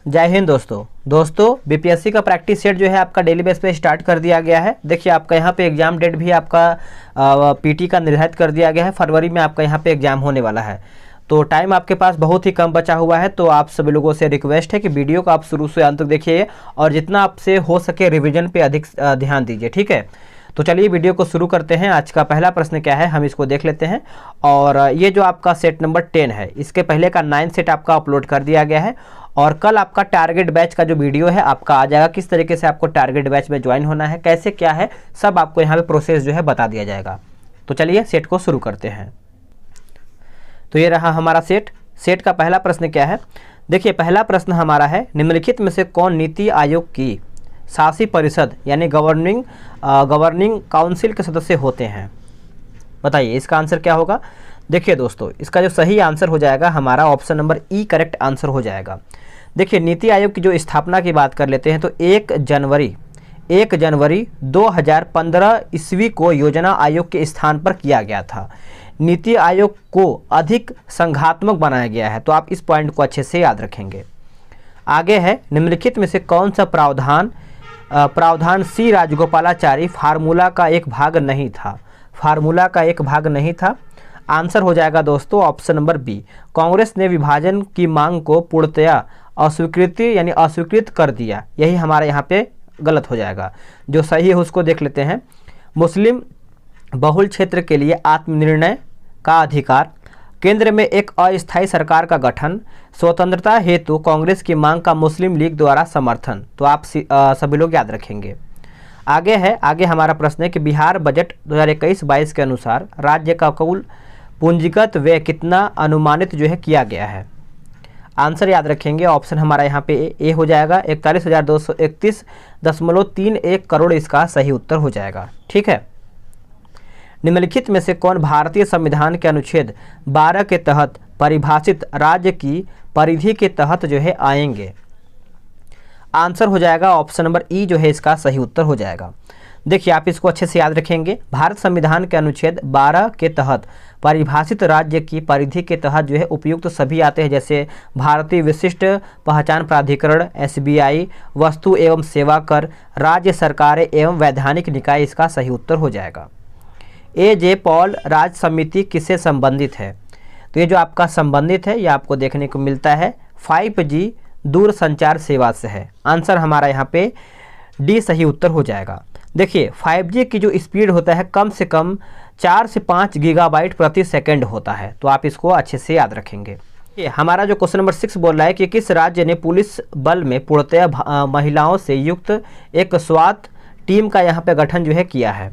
जय हिंद दोस्तों बीपीएससी का प्रैक्टिस सेट जो है आपका डेली बेस पे स्टार्ट कर दिया गया है। देखिए आपका यहाँ पे एग्जाम डेट भी आपका पीटी का निर्धारित कर दिया गया है। फरवरी में आपका यहाँ पे एग्जाम होने वाला है, तो टाइम आपके पास बहुत ही कम बचा हुआ है। तो आप सभी लोगों से रिक्वेस्ट है कि वीडियो को आप शुरू से अंत तक देखिए और जितना आपसे हो सके रिविजन पे अधिक ध्यान दीजिए, ठीक है। तो चलिए वीडियो को शुरू करते हैं। आज का पहला प्रश्न क्या है हम इसको देख लेते हैं। और ये जो आपका सेट नंबर 10 है, इसके पहले का 9 सेट आपका अपलोड कर दिया गया है और कल आपका टारगेट बैच का जो वीडियो है आपका आ जाएगा। किस तरीके से आपको टारगेट बैच में ज्वाइन होना है, कैसे क्या है, सब आपको यहाँ पे प्रोसेस जो है बता दिया जाएगा। तो चलिए सेट को शुरू करते हैं। तो ये रहा हमारा सेट का पहला प्रश्न क्या है। देखिए पहला प्रश्न हमारा है, निम्नलिखित में से कौन नीति आयोग की शासी परिषद यानी गवर्निंग काउंसिल के सदस्य होते हैं? बताइए इसका आंसर क्या होगा। देखिए दोस्तों, इसका जो सही आंसर हो जाएगा हमारा ऑप्शन नंबर ई करेक्ट आंसर हो जाएगा। देखिए नीति आयोग की जो स्थापना की बात कर लेते हैं तो 1 जनवरी 2015 ईस्वी को योजना आयोग के स्थान पर किया गया था। नीति आयोग को अधिक संघात्मक बनाया गया है, तो आप इस पॉइंट को अच्छे से याद रखेंगे। आगे है, निम्नलिखित में से कौन सा प्रावधान सी राजगोपालाचारी फार्मूला का एक भाग नहीं था। आंसर हो जाएगा दोस्तों ऑप्शन नंबर बी। कांग्रेस ने विभाजन की मांग को पूर्णतया अस्वीकृत कर दिया। यही हमारा यहाँ पे गलत हो जाएगा। जो सही है उसको देख लेते हैं। मुस्लिम बहुल क्षेत्र के लिए आत्मनिर्णय का अधिकार, केंद्र में एक अस्थायी सरकार का गठन, स्वतंत्रता हेतु कांग्रेस की मांग का मुस्लिम लीग द्वारा समर्थन। तो आप सभी लोग याद रखेंगे। आगे हमारा प्रश्न है कि बिहार बजट 2021-22 के अनुसार राज्य का कुल पूंजीगत व्यय कितना अनुमानित जो है किया गया है? आंसर याद रखेंगे। ऑप्शन हमारा यहाँ पे ए हो जाएगा। 41,231.31 करोड़ इसका सही उत्तर हो जाएगा, ठीक है। निम्नलिखित में से कौन भारतीय संविधान के अनुच्छेद 12 के तहत परिभाषित राज्य की परिधि के तहत जो है आएंगे? आंसर हो जाएगा ऑप्शन नंबर ई जो है इसका सही उत्तर हो जाएगा। देखिए आप इसको अच्छे से याद रखेंगे। भारत संविधान के अनुच्छेद 12 के तहत परिभाषित राज्य की परिधि के तहत जो है उपयुक्त सभी आते हैं, जैसे भारतीय विशिष्ट पहचान प्राधिकरण, SBI, वस्तु एवं सेवा कर, राज्य सरकारें एवं वैधानिक निकाय। इसका सही उत्तर हो जाएगा। AJ पॉल राज्य समिति किससे संबंधित है? तो ये जो आपका संबंधित है ये आपको देखने को मिलता है 5G दूरसंचार सेवा से है। आंसर हमारा यहाँ पे डी सही उत्तर हो जाएगा। देखिए 5G की जो स्पीड होता है कम से कम 4 से 5 गीगाबाइट प्रति सेकंड होता है, तो आप इसको अच्छे से याद रखेंगे। ये हमारा जो क्वेश्चन नंबर 6 बोल रहा है कि किस राज्य ने पुलिस बल में पूर्णतया महिलाओं से युक्त एक स्वात टीम का यहाँ पे गठन जो है किया है?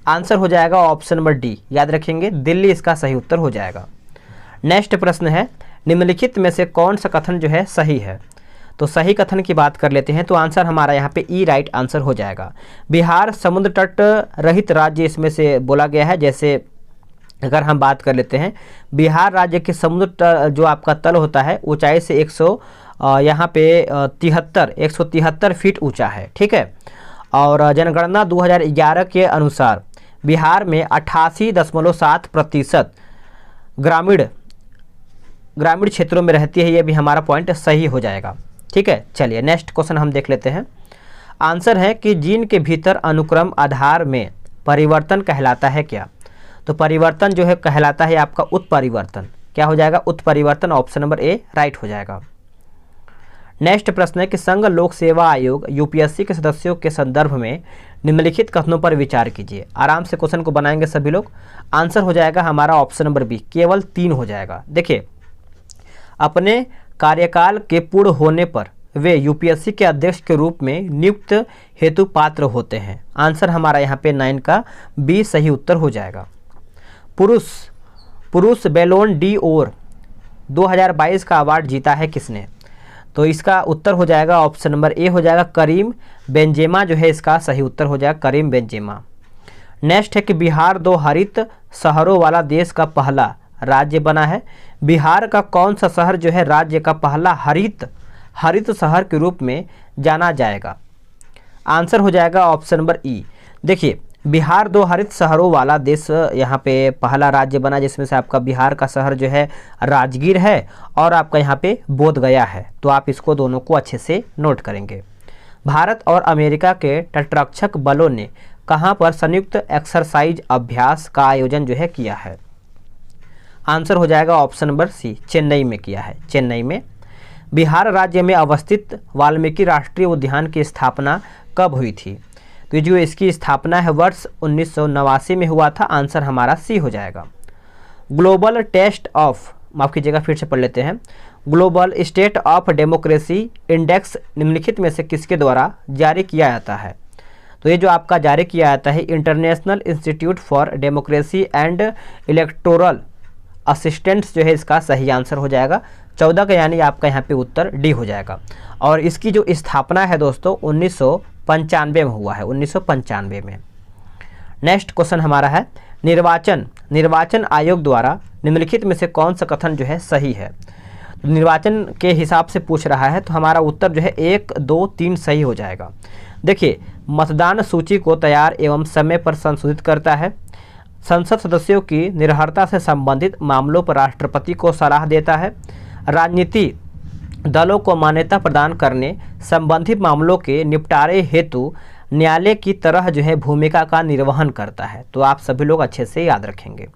आंसर हो जाएगा ऑप्शन नंबर डी, याद रखेंगे दिल्ली इसका सही उत्तर हो जाएगा। नेक्स्ट प्रश्न है, निम्नलिखित में से कौन सा कथन जो है सही है? तो सही कथन की बात कर लेते हैं तो आंसर हमारा यहाँ पे ई राइट आंसर हो जाएगा। बिहार समुद्र तट रहित राज्य इसमें से बोला गया है। जैसे अगर हम बात कर लेते हैं, बिहार राज्य के समुद्र जो आपका तल होता है ऊंचाई से 173 फीट ऊंचा है, ठीक है। और जनगणना 2011 के अनुसार बिहार में 88.7% ग्रामीण क्षेत्रों में रहती है। ये भी हमारा पॉइंट सही हो जाएगा, ठीक है। चलिए नेक्स्ट क्वेश्चन हम देख लेते हैं। आंसर है कि जीन के भीतर अनुक्रम आधार में परिवर्तन कहलाता है क्या? तो परिवर्तन जो है कहलाता है आपका उत्परिवर्तन। क्या हो जाएगा? उत्परिवर्तन। ऑप्शन नंबर ए राइट हो जाएगा। नेक्स्ट प्रश्न है कि संघ लोक सेवा आयोग UPSC के सदस्यों के संदर्भ में निम्नलिखित कथनों पर विचार कीजिए। आराम से क्वेश्चन को बनाएंगे सभी लोग। आंसर हो जाएगा हमारा ऑप्शन नंबर बी, केवल 3 हो जाएगा। देखिए अपने कार्यकाल के पूर्ण होने पर वे UPSC के अध्यक्ष के रूप में नियुक्त हेतु पात्र होते हैं। आंसर हमारा यहाँ पे 9 का बी सही उत्तर हो जाएगा। पुरुष बैलोन डी और 2022 का अवार्ड जीता है किसने? तो इसका उत्तर हो जाएगा ऑप्शन नंबर ए हो जाएगा, करीम बेंजेमा जो है इसका सही उत्तर हो जाएगा, करीम बेंजेमा। नेक्स्ट है कि बिहार 2 हरित शहरों वाला देश का पहला राज्य बना है। बिहार का कौन सा शहर जो है राज्य का पहला हरित शहर के रूप में जाना जाएगा? आंसर हो जाएगा ऑप्शन नंबर ई। देखिए बिहार 2 हरित शहरों वाला देश यहाँ पे पहला राज्य बना, जिसमें से आपका बिहार का शहर जो है राजगीर है और आपका यहाँ पे बोधगया है। तो आप इसको दोनों को अच्छे से नोट करेंगे। भारत और अमेरिका के तटरक्षक बलों ने कहाँ पर संयुक्त एक्सरसाइज अभ्यास का आयोजन जो है किया है? आंसर हो जाएगा ऑप्शन नंबर सी, चेन्नई में किया है, चेन्नई में। बिहार राज्य में अवस्थित वाल्मीकि राष्ट्रीय उद्यान की स्थापना कब हुई थी? तो ये जो इसकी स्थापना है वर्ष 1989 में हुआ था। आंसर हमारा सी हो जाएगा। ग्लोबल टेस्ट ऑफ, माफ कीजिएगा फिर से पढ़ लेते हैं, global state of democracy index निम्नलिखित में से किसके द्वारा जारी किया जाता है? तो ये जो आपका जारी किया जाता है international institute for democracy and electoral assistants जो है इसका सही आंसर हो जाएगा 14 का, यानी आपका यहाँ पे उत्तर डी हो जाएगा। और इसकी जो स्थापना है दोस्तों 1995 में हुआ है, 1995 में। नेक्स्ट क्वेश्चन हमारा है निर्वाचन आयोग द्वारा निम्नलिखित में से कौन सा कथन जो है सही है? निर्वाचन के हिसाब से पूछ रहा है, तो हमारा उत्तर जो है 1, 2, 3 सही हो जाएगा। देखिए, मतदान सूची को तैयार एवं समय पर संशोधित करता है, संसद सदस्यों की निर्भरता से संबंधित मामलों पर राष्ट्रपति को सलाह देता है, राजनीति दलों को मान्यता प्रदान करने संबंधित मामलों के निपटारे हेतु न्यायालय की तरह जो है भूमिका का निर्वहन करता है। तो आप सभी लोग अच्छे से याद रखेंगे।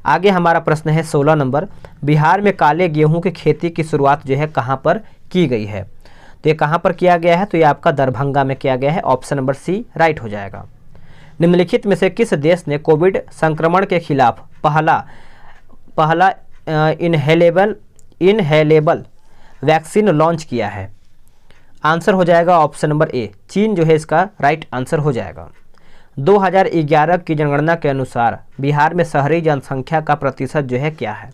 आगे हमारा प्रश्न है 16 नंबर, बिहार में काले गेहूं की खेती की शुरुआत जो है कहाँ पर की गई है? तो ये कहाँ पर किया गया है? तो ये आपका दरभंगा में किया गया है। ऑप्शन नंबर सी राइट हो जाएगा। निम्नलिखित में से किस देश ने कोविड संक्रमण के खिलाफ पहला इनहेलेबल वैक्सीन लॉन्च किया है? आंसर हो जाएगा ऑप्शन नंबर ए, चीन जो है इसका राइट आंसर हो जाएगा। 2011 की जनगणना के अनुसार बिहार में शहरी जनसंख्या का प्रतिशत जो है क्या है?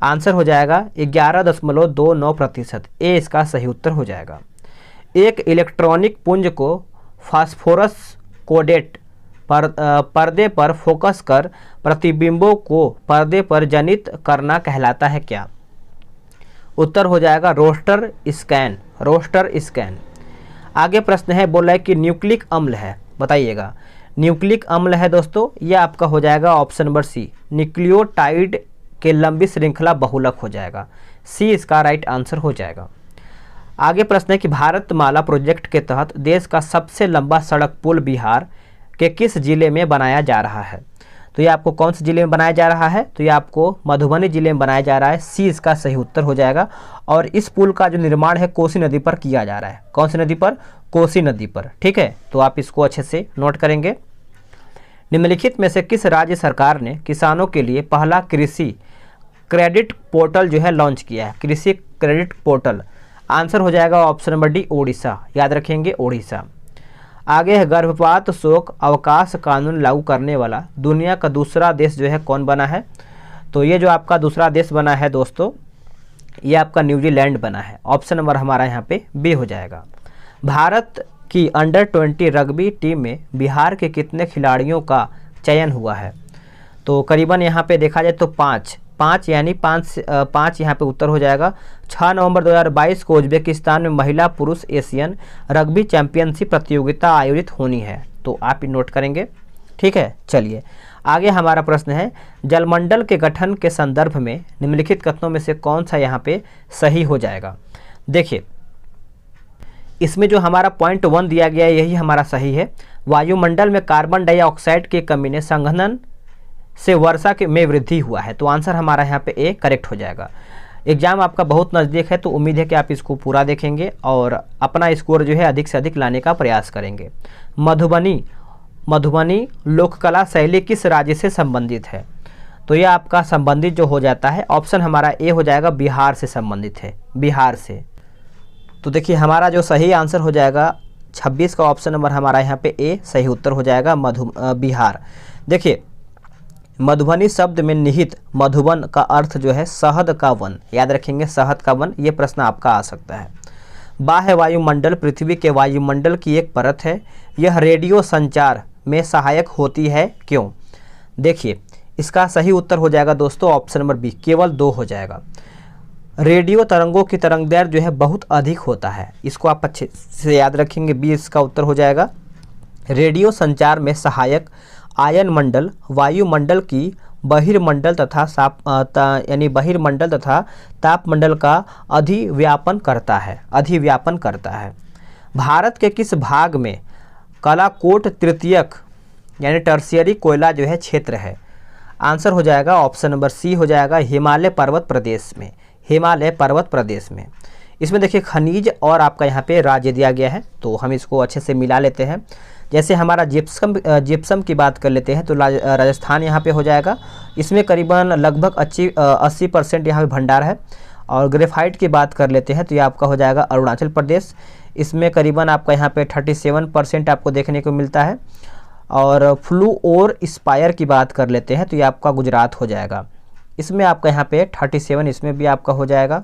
आंसर हो जाएगा 11.29%। ए इसका सही उत्तर हो जाएगा। एक इलेक्ट्रॉनिक पुंज को फास्फोरस कोडेट पर्दे पर फोकस कर प्रतिबिंबों को पर्दे पर जनित करना कहलाता है क्या? उत्तर हो जाएगा रोस्टर स्कैन। आगे प्रश्न है, बोला है कि न्यूक्लिक अम्ल है, बताइएगा न्यूक्लिक अम्ल है दोस्तों, ये आपका हो जाएगा ऑप्शन नंबर सी, न्यूक्लियोटाइड के लंबी श्रृंखला बहुलक हो जाएगा। सी इसका राइट आंसर हो जाएगा। आगे प्रश्न है कि भारतमाला प्रोजेक्ट के तहत देश का सबसे लंबा सड़क पुल बिहार के किस जिले में बनाया जा रहा है? तो ये आपको कौन से जिले में बनाया जा रहा है? तो ये आपको मधुबनी जिले में बनाया जा रहा है। सी इसका सही उत्तर हो जाएगा। और इस पुल का जो निर्माण है कोसी नदी पर किया जा रहा है। कौन सी नदी पर? कोसी नदी पर। ठीक है, तो आप इसको अच्छे से नोट करेंगे। निम्नलिखित में से किस राज्य सरकार ने किसानों के लिए पहला कृषि क्रेडिट पोर्टल जो है लॉन्च किया है? कृषि क्रेडिट पोर्टल। आंसर हो जाएगा ऑप्शन नंबर डी, ओडिशा। याद रखेंगे, ओडिशा। आगे है गर्भपात शोक अवकाश कानून लागू करने वाला दुनिया का दूसरा देश जो है कौन बना है? तो ये जो आपका दूसरा देश बना है दोस्तों, ये आपका न्यूजीलैंड बना है। ऑप्शन नंबर हमारा यहाँ पे बी हो जाएगा। भारत की अंडर 20 रग्बी टीम में बिहार के कितने खिलाड़ियों का चयन हुआ है? तो करीबन यहाँ पे देखा जाए तो पाँच यानी पाँच यहाँ पे उत्तर हो जाएगा। 6 नवंबर 2022 को उज्बेकिस्तान में महिला पुरुष एशियन रग्बी चैंपियनशिप प्रतियोगिता आयोजित होनी है। तो आप नोट करेंगे। ठीक है, चलिए आगे हमारा प्रश्न है, जलमंडल के गठन के संदर्भ में निम्नलिखित कथनों में से कौन सा यहाँ पे सही हो जाएगा? देखिए, इसमें जो हमारा पॉइंट 1 दिया गया है यही हमारा सही है। वायुमंडल में कार्बन डाइऑक्साइड की कमी ने संघनन से वर्षा के में वृद्धि हुआ है। तो आंसर हमारा यहाँ पे ए करेक्ट हो जाएगा। एग्जाम आपका बहुत नज़दीक है, तो उम्मीद है कि आप इसको पूरा देखेंगे और अपना स्कोर जो है अधिक से अधिक लाने का प्रयास करेंगे। मधुबनी लोककला शैली किस राज्य से संबंधित है? तो ये आपका संबंधित जो हो जाता है, ऑप्शन हमारा ए हो जाएगा, बिहार से संबंधित है, बिहार से। तो देखिए हमारा जो सही आंसर हो जाएगा 26 का ऑप्शन नंबर हमारा यहाँ पे ए सही उत्तर हो जाएगा, बिहार। देखिए, मधुबनी शब्द में निहित मधुबन का अर्थ जो है शहद का वन। याद रखेंगे, शहद का वन। ये प्रश्न आपका आ सकता है। बाह्य वायुमंडल पृथ्वी के वायुमंडल की एक परत है। यह रेडियो संचार में सहायक होती है, क्यों? देखिए, इसका सही उत्तर हो जाएगा दोस्तों ऑप्शन नंबर बी, केवल 2 हो जाएगा। रेडियो तरंगों की तरंगदैर्घ्य जो है बहुत अधिक होता है। इसको आप अच्छे से याद रखेंगे, बी इसका उत्तर हो जाएगा। रेडियो संचार में सहायक आयन मंडल वायुमंडल की बहिर्मंडल तथा बहिर्मंडल तथा तापमंडल का अधिव्यापन करता है। भारत के किस भाग में कालाकोट तृतीयक यानी टर्शियरी कोयला जो है क्षेत्र है? आंसर हो जाएगा ऑप्शन नंबर सी हो जाएगा हिमालय पर्वत प्रदेश में। इसमें देखिए खनिज और आपका यहाँ पे राज्य दिया गया है, तो हम इसको अच्छे से मिला लेते हैं। जैसे हमारा जिप्सम की बात कर लेते हैं तो राजस्थान यहाँ पे हो जाएगा। इसमें करीबन लगभग 80% यहाँ पे भंडार है। और ग्रेफाइट की बात कर लेते हैं तो ये आपका हो जाएगा अरुणाचल प्रदेश। इसमें करीबन आपका यहाँ पे 37% आपको देखने को मिलता है। और फ्लूओर स्पायर की बात कर लेते हैं तो ये आपका गुजरात हो जाएगा। इसमें आपका यहाँ पे 37, इसमें भी आपका हो जाएगा,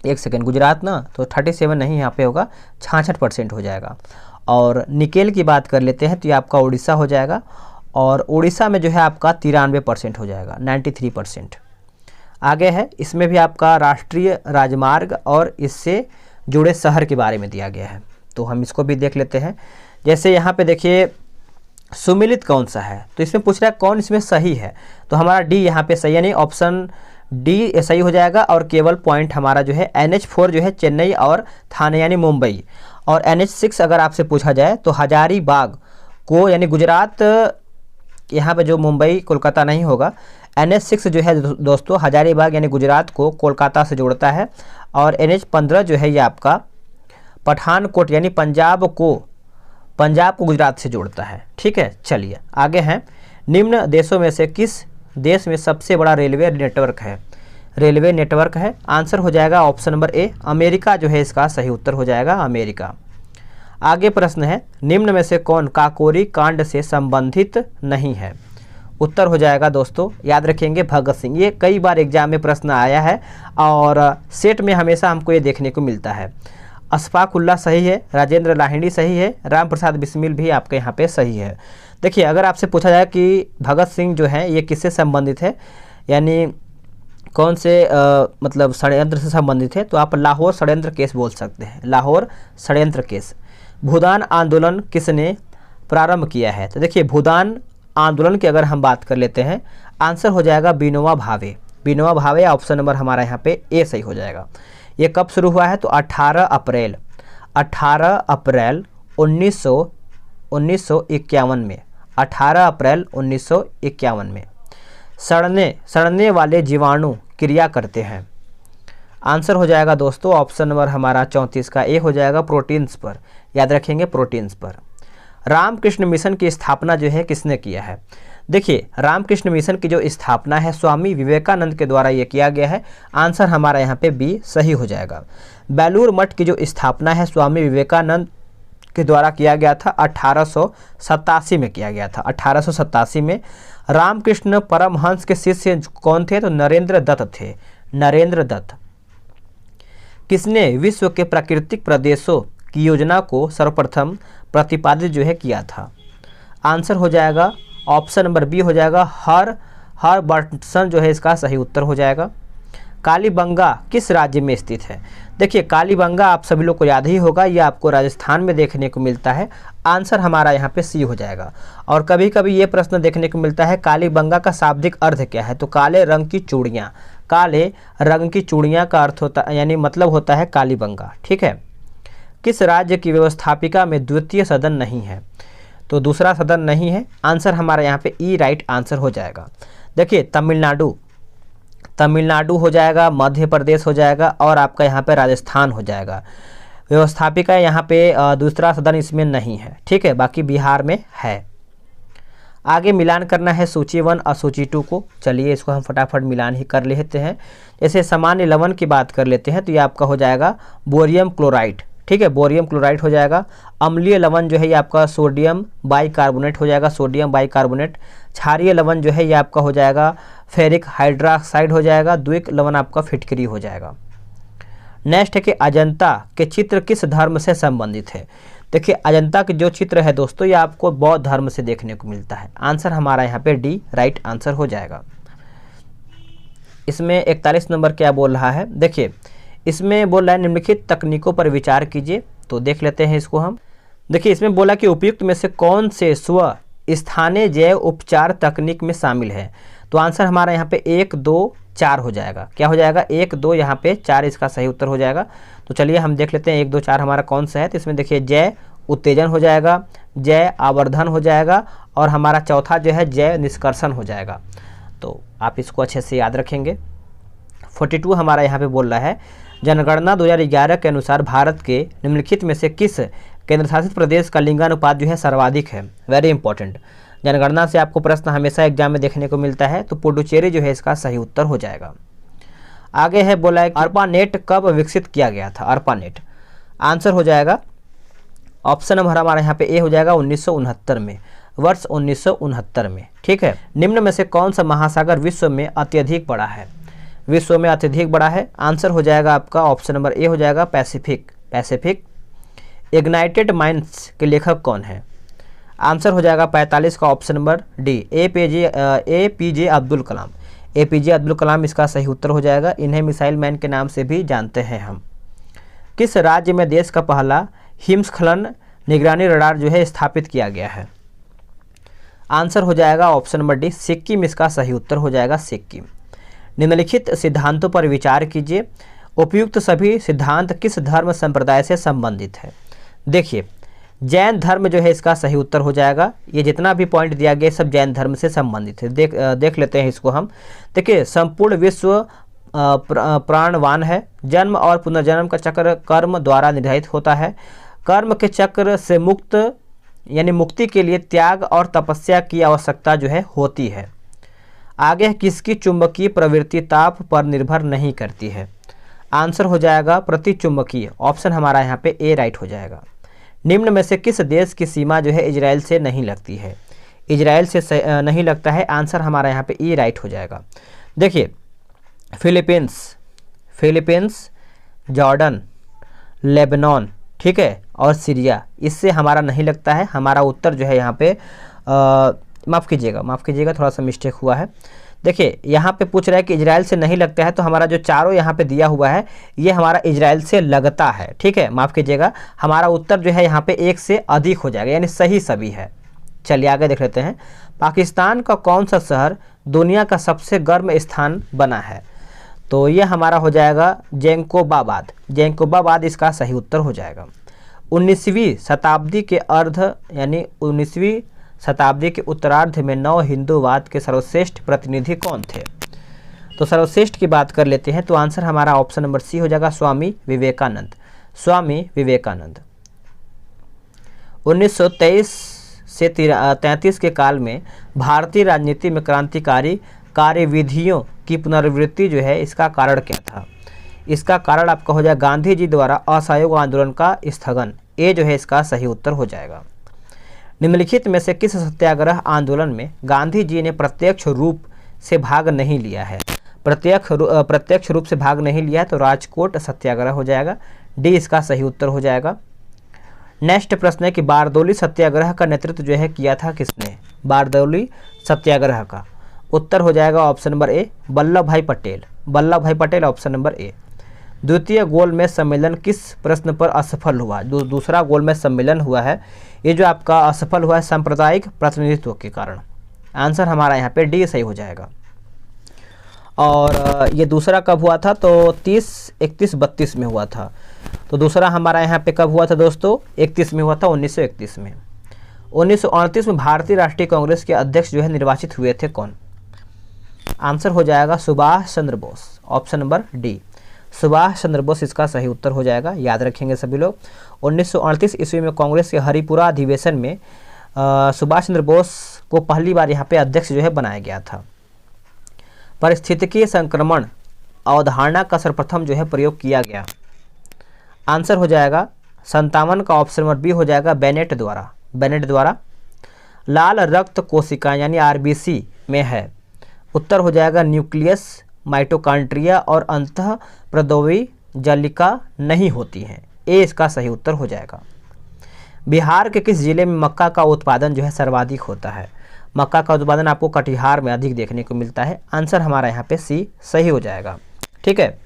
एक सेकेंड, गुजरात ना, तो 37 नहीं, यहाँ पे होगा 66% हो जाएगा। और निकेल की बात कर लेते हैं तो ये आपका उड़ीसा हो जाएगा। और उड़ीसा में जो है आपका 93% हो जाएगा, 93%। आगे है, इसमें भी आपका राष्ट्रीय राजमार्ग और इससे जुड़े शहर के बारे में दिया गया है, तो हम इसको भी देख लेते हैं। जैसे यहाँ पे देखिए सुमिलित कौन सा है, तो इसमें पूछ रहा है कौन इसमें सही है, तो हमारा डी यहाँ पे सही है, नहीं ऑप्शन डी सही हो जाएगा। और केवल पॉइंट हमारा जो है NH4 जो है चेन्नई और थाने यानी मुंबई। और NH6 अगर आपसे पूछा जाए तो हजारीबाग को यानी गुजरात, यहाँ पे जो मुंबई कोलकाता नहीं होगा। NH6 जो है दोस्तों हजारीबाग यानी गुजरात को कोलकाता से जोड़ता है। और NH15 जो है ये आपका पठानकोट यानी पंजाब को गुजरात से जोड़ता है। ठीक है, चलिए आगे हैं। निम्न देशों में से किस देश में सबसे बड़ा रेलवे नेटवर्क है? आंसर हो जाएगा ऑप्शन नंबर ए अमेरिका जो है इसका सही उत्तर हो जाएगा, अमेरिका। आगे प्रश्न है, निम्न में से कौन काकोरी कांड से संबंधित नहीं है? उत्तर हो जाएगा दोस्तों, याद रखेंगे, भगत सिंह। ये कई बार एग्जाम में प्रश्न आया है और सेट में हमेशा हमको ये देखने को मिलता है। अशफाक उल्लाह सही है, राजेंद्र लाहिड़ी सही है, राम प्रसाद बिस्मिल भी आपके यहाँ पे सही है। देखिए अगर आपसे पूछा जाए कि भगत सिंह जो है ये किससे संबंधित है, यानी कौन से मतलब षड्यंत्र से संबंधित है, तो आप लाहौर षड्यंत्र केस बोल सकते हैं, लाहौर षड्यंत्र केस। भूदान आंदोलन किसने प्रारंभ किया है? तो देखिए भूदान आंदोलन की अगर हम बात कर लेते हैं, आंसर हो जाएगा विनोबा भावे। ऑप्शन नंबर हमारा यहाँ पे ए सही हो जाएगा। ये कब शुरू हुआ है? तो 18 अप्रैल 1951 में, 18 अप्रैल 1951 में। सड़ने वाले जीवाणु क्रिया करते हैं। आंसर हो जाएगा दोस्तों ऑप्शन नंबर हमारा 34 का ए हो जाएगा, प्रोटीन्स पर। याद रखेंगे, प्रोटीन्स पर। रामकृष्ण मिशन की स्थापना जो है किसने किया है? देखिए रामकृष्ण मिशन की जो स्थापना है स्वामी विवेकानंद के द्वारा ये किया गया है। आंसर हमारा यहाँ पे बी सही हो जाएगा। बेलूर मठ की जो स्थापना है स्वामी विवेकानंद के द्वारा किया गया था, 1887 में किया गया था, 1887 में। रामकृष्ण परमहंस के शिष्य कौन थे? तो नरेंद्र दत्त थे, नरेंद्र दत्त। किसने विश्व के प्राकृतिक प्रदेशों की योजना को सर्वप्रथम प्रतिपादित जो है किया था? आंसर हो जाएगा ऑप्शन नंबर बी हो जाएगा, हर्बर्टसन जो है इसका सही उत्तर हो जाएगा। कालीबंगा किस राज्य में स्थित है? देखिए कालीबंगा आप सभी लोग को याद ही होगा, ये आपको राजस्थान में देखने को मिलता है। आंसर हमारा यहाँ पे सी हो जाएगा। और कभी कभी ये प्रश्न देखने को मिलता है कालीबंगा का शाब्दिक अर्थ क्या है? तो काले रंग की चूड़ियाँ, काले रंग की चूड़ियाँ का अर्थ होता यानी मतलब होता है कालीबंगा। ठीक है। किस राज्य की व्यवस्थापिका में द्वितीय सदन नहीं है? तो दूसरा सदन नहीं है। आंसर हमारा यहाँ पे ई राइट आंसर हो जाएगा। देखिए तमिलनाडु हो जाएगा, मध्य प्रदेश हो जाएगा और आपका यहाँ पे राजस्थान हो जाएगा। व्यवस्थापिका यहाँ पे दूसरा सदन इसमें नहीं है। ठीक है, बाकी बिहार में है। आगे मिलान करना है सूची 1 और सूची 2 को। चलिए इसको हम फटाफट मिलान ही कर लेते हैं। जैसे सामान्य लवण की बात कर लेते हैं तो ये आपका हो जाएगा बोरियम क्लोराइड। ठीक है, बोरियम क्लोराइड हो जाएगा। अम्लीय लवण जो है ये आपका सोडियम बाइकार्बोनेट हो जाएगा, सोडियम बाइकार्बोनेट। क्षारीय लवण जो है ये आपका हो जाएगा फेरिक हाइड्रोक्साइड हो जाएगा। द्विक लवण आपका फिटकरी हो जाएगा। नेक्स्ट है कि अजंता के चित्र किस धर्म से संबंधित है? देखिए अजंता के जो चित्र है दोस्तों ये आपको बौद्ध धर्म से देखने को मिलता है। आंसर हमारा यहाँ पे डी राइट आंसर हो जाएगा। इसमें 41 नंबर क्या बोल रहा है? देखिए इसमें बोल रहा है निम्नलिखित तकनीकों पर विचार कीजिए। तो देख लेते हैं इसको हम। देखिए इसमें बोला कि उपयुक्त में से कौन से स्व स्थानीय जैव उपचार तकनीक में शामिल है। तो आंसर हमारा यहाँ पे 1 2 4 हो जाएगा। क्या हो जाएगा? 1 2 यहाँ पे 4 इसका सही उत्तर हो जाएगा। तो चलिए हम देख लेते हैं 1 2 4 हमारा कौन सा है। तो इसमें देखिए जैव उत्तेजन हो जाएगा, जैव आवर्धन हो जाएगा और हमारा चौथा जो है जैव निष्कर्षण हो जाएगा। तो आप इसको अच्छे से याद रखेंगे। 42 हमारा यहाँ पे बोल रहा है जनगणना 2011 के अनुसार भारत के निम्नलिखित में से किस केंद्र शासित प्रदेश का लिंगानुपात जो है सर्वाधिक है। वेरी इंपॉर्टेंट, जनगणना से आपको प्रश्न हमेशा एग्जाम में देखने को मिलता है। तो पुडुचेरी जो है इसका सही उत्तर हो जाएगा। आगे है बोला है ARPANET कब विकसित किया गया था। ARPANET आंसर हो जाएगा ऑप्शन नंबर हमारा यहाँ पे ए हो जाएगा 1969 में, वर्ष 1969 में। ठीक है, निम्न में से कौन सा महासागर विश्व में अत्यधिक बड़ा है। विश्व में अत्यधिक बड़ा है, आंसर हो जाएगा आपका ऑप्शन नंबर ए हो जाएगा पैसिफिक। पैसिफिक। इग्नाइटेड माइंड्स के लेखक कौन है। आंसर हो जाएगा 45 का option number D APJ Abdul Kalam. APJ Abdul Kalam इसका सही उत्तर हो जाएगा। इन्हें मिसाइल मैन के नाम से भी जानते हैं हम। किस राज्य में देश का पहला हिमस्खलन निगरानी रडार जो है स्थापित किया गया है। आंसर हो जाएगा ऑप्शन नंबर डी सिक्किम इसका सही उत्तर हो जाएगा। सिक्किम। निम्नलिखित सिद्धांतों पर विचार कीजिए। उपयुक्त सभी सिद्धांत किस धर्म संप्रदाय से संबंधित है। देखिए जैन धर्म जो है इसका सही उत्तर हो जाएगा। ये जितना भी पॉइंट दिया गया सब जैन धर्म से संबंधित है। देख लेते हैं इसको हम। देखिए संपूर्ण विश्व प्राणवान है। जन्म और पुनर्जन्म का चक्र कर्म द्वारा निर्धारित होता है। कर्म के चक्र से मुक्त यानी मुक्ति के लिए त्याग और तपस्या की आवश्यकता जो है होती है। आगे किसकी चुंबकीय प्रवृत्ति ताप पर निर्भर नहीं करती है। आंसर हो जाएगा प्रतिचुंबकीय। ऑप्शन हमारा यहाँ पे ए राइट हो जाएगा। निम्न में से किस देश की सीमा जो है इजराइल से नहीं लगती है। इजराइल से नहीं लगता है, आंसर हमारा यहाँ पे ई राइट हो जाएगा। देखिए फिलीपींस, जॉर्डन, लेबनान, ठीक है, और सीरिया, इससे हमारा नहीं लगता है। हमारा उत्तर जो है यहाँ पे माफ़ कीजिएगा थोड़ा सा मिस्टेक हुआ है। देखिए यहाँ पे पूछ रहा है कि इजराइल से नहीं लगता है, तो हमारा जो चारों यहाँ पे दिया हुआ है ये हमारा इजराइल से लगता है। ठीक है, माफ़ कीजिएगा, हमारा उत्तर जो है यहाँ पे 1 से अधिक हो जाएगा, यानी सही सभी है। चलिए आगे देख लेते हैं। पाकिस्तान का कौन सा शहर दुनिया का सबसे गर्म स्थान बना है। तो ये हमारा हो जाएगा जैकोबाबाद। जैकोबाबाद इसका सही उत्तर हो जाएगा। 19वीं शताब्दी के अर्ध यानी 19वीं शताब्दी के उत्तरार्ध में नव हिंदूवाद के सर्वश्रेष्ठ प्रतिनिधि कौन थे। तो सर्वश्रेष्ठ की बात कर लेते हैं, तो आंसर हमारा ऑप्शन नंबर सी हो जाएगा स्वामी विवेकानंद। स्वामी विवेकानंद 1923 से 33 के काल में भारतीय राजनीति में क्रांतिकारी कार्यविधियों की पुनरावृत्ति जो है इसका कारण क्या था। इसका कारण आपका हो जाएगा गांधी जी द्वारा असहयोग आंदोलन का स्थगन। ए जो है इसका सही उत्तर हो जाएगा। निम्नलिखित में से किस सत्याग्रह आंदोलन में गांधी जी ने प्रत्यक्ष रूप से भाग नहीं लिया है। प्रत्यक्ष रूप से भाग नहीं लिया है, तो राजकोट सत्याग्रह हो जाएगा। डी इसका सही उत्तर हो जाएगा। नेक्स्ट प्रश्न है कि बारदौली सत्याग्रह का नेतृत्व जो है किया था किसने। बारदौली सत्याग्रह का उत्तर हो जाएगा ऑप्शन नंबर ए वल्लभ भाई पटेल। वल्लभ भाई पटेल ऑप्शन नंबर ए। द्वितीय गोलमेज सम्मेलन किस प्रश्न पर असफल हुआ। जो दूसरा गोलमेज सम्मेलन हुआ है ये जो आपका असफल हुआ है सांप्रदायिक प्रतिनिधित्व के कारण। आंसर हमारा यहाँ पे डी सही हो जाएगा। और ये दूसरा कब हुआ था, तो 30, 31, 32 में हुआ था। तो दूसरा हमारा यहाँ पे कब हुआ था दोस्तों, 31 में हुआ था, 1931 में। 1938 में भारतीय राष्ट्रीय कांग्रेस के अध्यक्ष जो है निर्वाचित हुए थे कौन। आंसर हो जाएगा Subhash Chandra Bose. Option number D Subhash Chandra Bose इसका सही उत्तर हो जाएगा। याद रखेंगे सभी लोग। 1938 ईस्वी में कांग्रेस के हरिपुरा अधिवेशन में सुभाष चंद्र बोस को पहली बार यहाँ पे अध्यक्ष जो है बनाया गया था। पारिस्थितिकीय संक्रमण अवधारणा का सर्वप्रथम जो है प्रयोग किया गया। आंसर हो जाएगा 57 का ऑप्शन नंबर बी हो जाएगा बेनेट द्वारा। लाल रक्त कोशिका यानी आरबीसी में है। उत्तर हो जाएगा न्यूक्लियस, माइटोकॉन्ड्रिया और अंतः प्रद्रवी जलिका नहीं होती हैं। ए इसका सही उत्तर हो जाएगा। बिहार के किस जिले में मक्का का उत्पादन जो है सर्वाधिक होता है। मक्का का उत्पादन आपको कटिहार में अधिक देखने को मिलता है। आंसर हमारा यहाँ पे सी सही हो जाएगा। ठीक है,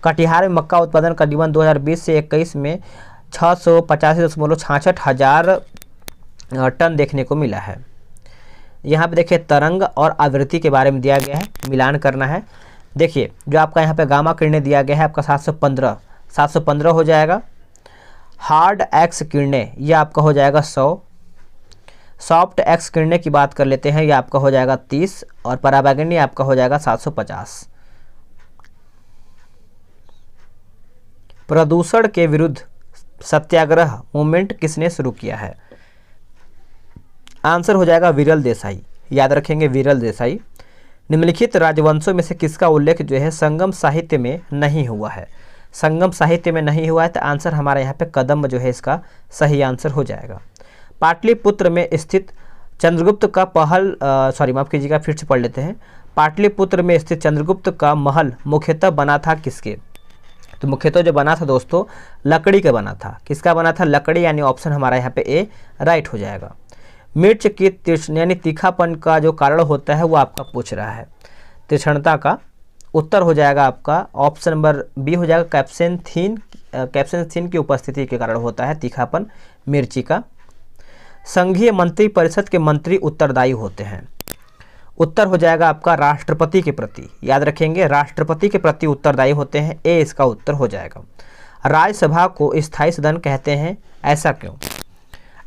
कटिहार में मक्का उत्पादन करीबन 2020 से 21 में 685.66 टन देखने को मिला है। यहाँ पे देखिए तरंग और आवृत्ति के बारे में दिया गया है, मिलान करना है। देखिए जो आपका यहाँ पे गामा किरणें दिया गया है आपका 715 हो जाएगा। हार्ड एक्स किरणें ये आपका हो जाएगा 100। सॉफ्ट एक्स किरणें की बात कर लेते हैं, ये आपका हो जाएगा 30 और पराबैंगनी आपका हो जाएगा 750। प्रदूषण के विरुद्ध सत्याग्रह मूवमेंट किसने शुरू किया है? आंसर हो जाएगा विरल देसाई, याद रखेंगे विरल देसाई। निम्नलिखित राजवंशों में से किसका उल्लेख जो है संगम साहित्य में नहीं हुआ है? संगम साहित्य में नहीं हुआ है तो आंसर हमारा यहाँ पे कदम्ब जो है इसका सही आंसर हो जाएगा। पाटलिपुत्र में स्थित चंद्रगुप्त का माफ कीजिएगा, फिर से पढ़ लेते हैं। पाटलिपुत्र में स्थित चंद्रगुप्त का महल मुख्यतः बना था किसके? तो मुख्यतः जो बना था दोस्तों लकड़ी का बना था। किसका बना था? लकड़ी, यानी ऑप्शन हमारा यहाँ पे ए राइट हो जाएगा। मिर्च की यानी तीखापन का जो कारण होता है वो आपका पूछ रहा है। तीक्ष्णता का उत्तर हो जाएगा आपका ऑप्शन नंबर बी हो जाएगा, कैप्सेंथीन की उपस्थिति के कारण होता है तीखापन मिर्ची का। संघीय मंत्री परिषद के मंत्री उत्तरदायी होते हैं। उत्तर हो जाएगा आपका राष्ट्रपति के प्रति, याद रखेंगे राष्ट्रपति के प्रति उत्तरदायी होते हैं, ए इसका उत्तर हो जाएगा। राज्यसभा को स्थायी सदन कहते हैं, ऐसा क्यों?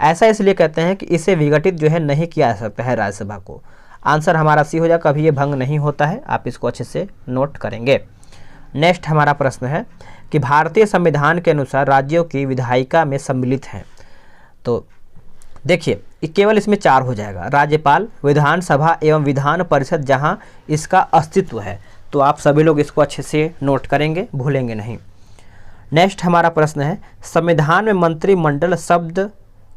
ऐसा इसलिए कहते हैं कि इसे विघटित जो है नहीं किया जा सकता है राज्यसभा को। आंसर हमारा सी हो जाएगा, कभी ये भंग नहीं होता है, आप इसको अच्छे से नोट करेंगे। नेक्स्ट हमारा प्रश्न है कि भारतीय संविधान के अनुसार राज्यों की विधायिका में सम्मिलित हैं। तो देखिए केवल इसमें 4 हो जाएगा, राज्यपाल, विधानसभा एवं विधान परिषद जहां इसका अस्तित्व है। तो आप सभी लोग इसको अच्छे से नोट करेंगे, भूलेंगे नहीं। नेक्स्ट हमारा प्रश्न है संविधान में मंत्रिमंडल शब्द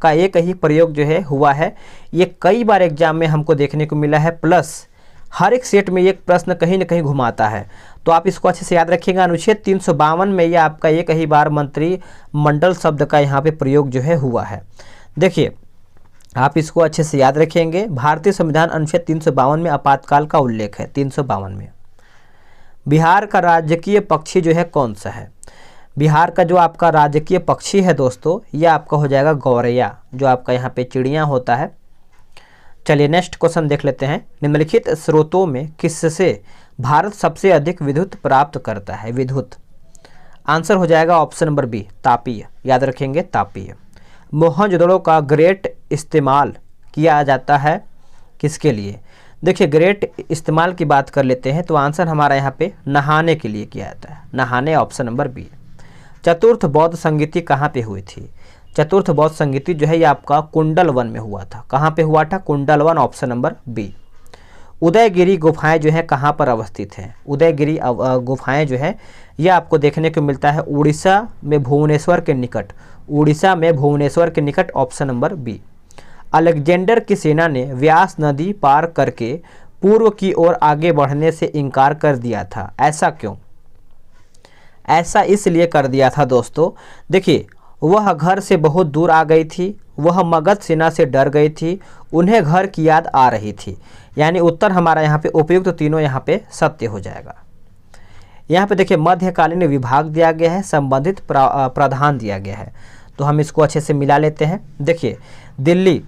का एक ही प्रयोग जो है हुआ है। ये कई बार एग्जाम में हमको देखने को मिला है, प्लस हर एक सेट में एक प्रश्न कहीं ना कहीं घुमाता है। तो आप इसको अच्छे से याद रखिएगा। अनुच्छेद 352 में यह आपका एक ही बार मंत्रिमंडल शब्द का यहाँ पे प्रयोग जो है हुआ है। देखिए आप इसको अच्छे से याद रखेंगे। भारतीय संविधान अनुच्छेद 352 में आपातकाल का उल्लेख है। 352 में बिहार का राजकीय पक्षी जो है कौन सा है? बिहार का जो आपका राजकीय पक्षी है दोस्तों यह आपका हो जाएगा गौरैया, जो आपका यहाँ पे चिड़िया होता है। चलिए नेक्स्ट क्वेश्चन देख लेते हैं। निम्नलिखित स्रोतों में किससे भारत सबसे अधिक विद्युत प्राप्त करता है? विद्युत आंसर हो जाएगा ऑप्शन नंबर बी, तापीय, याद रखेंगे तापीय। मोहनजोदड़ो का ग्रेट इस्तेमाल किया जाता है किसके लिए? देखिए ग्रेट इस्तेमाल की बात कर लेते हैं तो आंसर हमारा यहाँ पे नहाने के लिए किया जाता है, नहाने, ऑप्शन नंबर बी। चतुर्थ बौद्ध संगीति कहाँ पे हुई थी? चतुर्थ बौद्ध संगीति जो है ये आपका कुंडलवन में हुआ था। कहाँ पे हुआ था? Kundalvan, option number B. Udayagiri गुफाएं जो है कहाँ पर अवस्थित हैं? उदयगिरी गुफाएं जो है ये आपको देखने को मिलता है उड़ीसा में भुवनेश्वर के निकट। उड़ीसा में भुवनेश्वर के निकट, ऑप्शन नंबर बी। अलेक्जेंडर की सेना ने व्यास नदी पार करके पूर्व की ओर आगे बढ़ने से इनकार कर दिया था, ऐसा क्यों? ऐसा इसलिए कर दिया था दोस्तों, देखिए वह घर से बहुत दूर आ गई थी, वह मगध सेना से डर गई थी, उन्हें घर की याद आ रही थी। यानी उत्तर हमारा यहाँ पे उपयुक्त तीनों यहाँ पे सत्य हो जाएगा। यहाँ पे देखिए मध्यकालीन विभाग दिया गया है, संबंधित प्रधान दिया गया है, तो हम इसको अच्छे से मिला लेते हैं। देखिए दिल्ली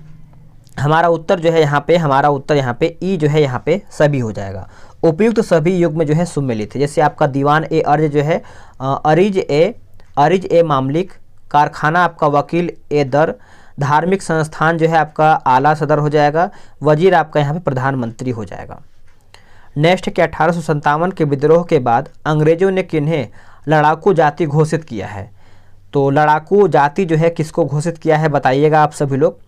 हमारा उत्तर जो है यहाँ पे, हमारा उत्तर यहाँ पे ई जो है यहाँ पे सभी हो जाएगा। उपयुक्त सभी युग में जो है सुमेलित है, जैसे आपका दीवान ए अर्ज जो है अरिज ए मामलिक, कारखाना आपका वकील ए दर, धार्मिक संस्थान जो है आपका आला सदर हो जाएगा, वजीर आपका यहाँ पे प्रधानमंत्री हो जाएगा। नेक्स्ट के 1857 के विद्रोह के बाद अंग्रेजों ने किन्हें लड़ाकू जाति घोषित किया है? तो लड़ाकू जाति जो है किसको घोषित किया है बताइएगा आप सभी लोग।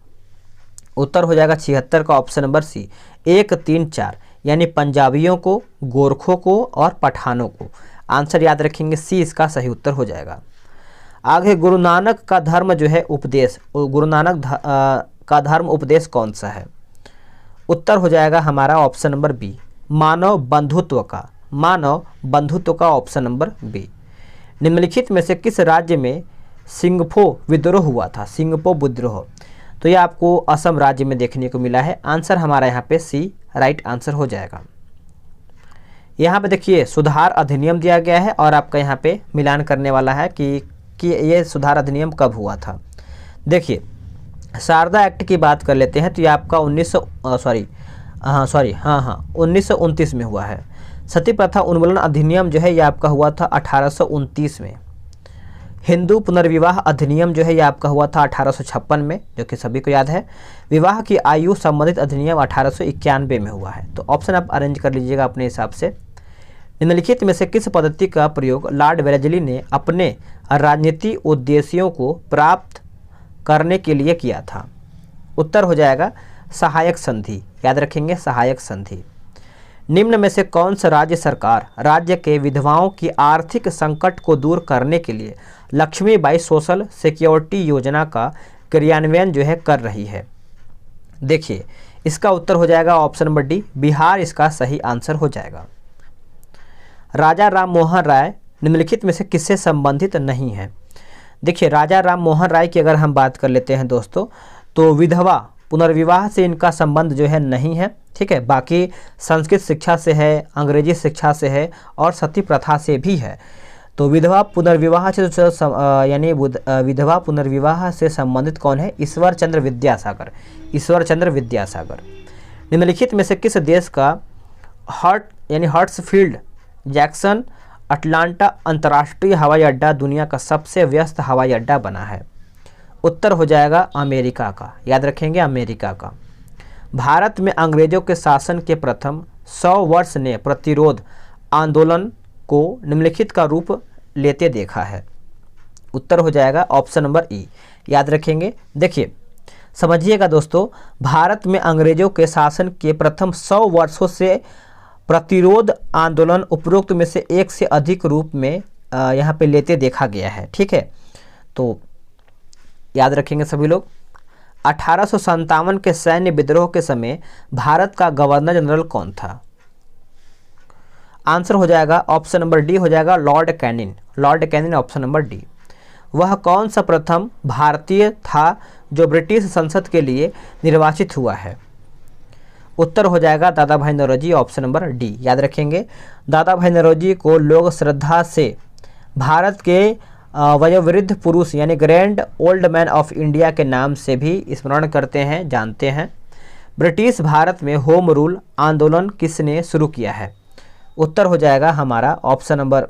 उत्तर हो जाएगा 76 का, ऑप्शन नंबर सी, 1, 3, 4, यानी पंजाबियों को, गोरखों को और पठानों को। आंसर याद रखेंगे सी इसका सही उत्तर हो जाएगा। आगे गुरु नानक का धर्म जो है उपदेश, गुरु नानक का धर्म उपदेश कौन सा है? उत्तर हो जाएगा हमारा ऑप्शन नंबर बी, मानव बंधुत्व का, मानव बंधुत्व का, ऑप्शन नंबर बी। निम्नलिखित में से किस राज्य में सिंगफो विद्रोह हुआ था? सिंगफो विद्रोह, तो ये आपको असम राज्य में देखने को मिला है। आंसर हमारा यहाँ पे सी राइट आंसर हो जाएगा। यहाँ पे देखिए सुधार अधिनियम दिया गया है और आपका यहाँ पे मिलान करने वाला है कि कि ये सुधार अधिनियम कब हुआ था। देखिए, शारदा एक्ट की बात कर लेते हैं तो ये आपका 1929 में हुआ है। सती प्रथा उन्मूलन अधिनियम जो है ये आपका हुआ था 1829 में। हिंदू पुनर्विवाह अधिनियम जो है ये आपका हुआ था 1856 में, जो कि सभी को याद है। विवाह की आयु संबंधित अधिनियम 1891 में हुआ है। तो ऑप्शन आप अरेंज कर लीजिएगा अपने हिसाब से। निम्नलिखित में से किस पद्धति का प्रयोग लॉर्ड वेलेस्ली ने अपने राजनीतिक उद्देश्यों को प्राप्त करने के लिए किया था? उत्तर हो जाएगा सहायक संधि। याद रखेंगे, सहायक संधि। निम्न में से कौन सा राज्य सरकार राज्य के विधवाओं की आर्थिक संकट को दूर करने के लिए लक्ष्मीबाई सोशल सिक्योरिटी योजना का क्रियान्वयन जो है कर रही है? देखिए, इसका उत्तर हो जाएगा ऑप्शन नंबर डी, बिहार इसका सही आंसर हो जाएगा। राजा राम मोहन राय निम्नलिखित में से किससे संबंधित नहीं है? देखिए, राजा राम मोहन राय की अगर हम बात कर लेते हैं दोस्तों, तो विधवा पुनर्विवाह से इनका संबंध जो है नहीं है, ठीक है। बाकी संस्कृत शिक्षा से है, अंग्रेजी शिक्षा से है और सती प्रथा से भी है। तो विधवा पुनर्विवाह से यानी विधवा पुनर्विवाह से संबंधित कौन है? ईश्वर चंद्र विद्यासागर। ईश्वर चंद्र विद्यासागर। निम्नलिखित में से किस देश का हर्ट्सफील्ड जैक्सन अटलांटा अंतर्राष्ट्रीय हवाई अड्डा दुनिया का सबसे व्यस्त हवाई अड्डा बना है? उत्तर हो जाएगा अमेरिका का। याद रखेंगे, अमेरिका का। भारत में अंग्रेजों के शासन के प्रथम 100 वर्ष ने प्रतिरोध आंदोलन को निम्नलिखित का रूप लेते देखा है? उत्तर हो जाएगा ऑप्शन नंबर ई। याद रखेंगे। देखिए, समझिएगा दोस्तों, भारत में अंग्रेजों के शासन के प्रथम 100 वर्षों से प्रतिरोध आंदोलन उपरोक्त में से एक से अधिक रूप में यहाँ पे लेते देखा गया है, ठीक है। तो याद रखेंगे सभी लोग। 1857 के सैन्य विद्रोह के समय भारत का गवर्नर जनरल कौन था? आंसर हो जाएगा ऑप्शन नंबर डी हो जाएगा Lord Canning. Lord Canning option number D. वह कौन सा प्रथम भारतीय था जो ब्रिटिश संसद के लिए निर्वाचित हुआ है? उत्तर हो जाएगा दादा भाई नौरोजी ऑप्शन नंबर डी। याद रखेंगे, दादा भाई नौरोजी को लोग श्रद्धा से भारत के वयोवृद्ध पुरुष यानी grand old man of India के नाम से भी स्मरण करते हैं, जानते हैं। ब्रिटिश भारत में होम रूल आंदोलन किसने शुरू किया है? उत्तर हो जाएगा हमारा ऑप्शन नंबर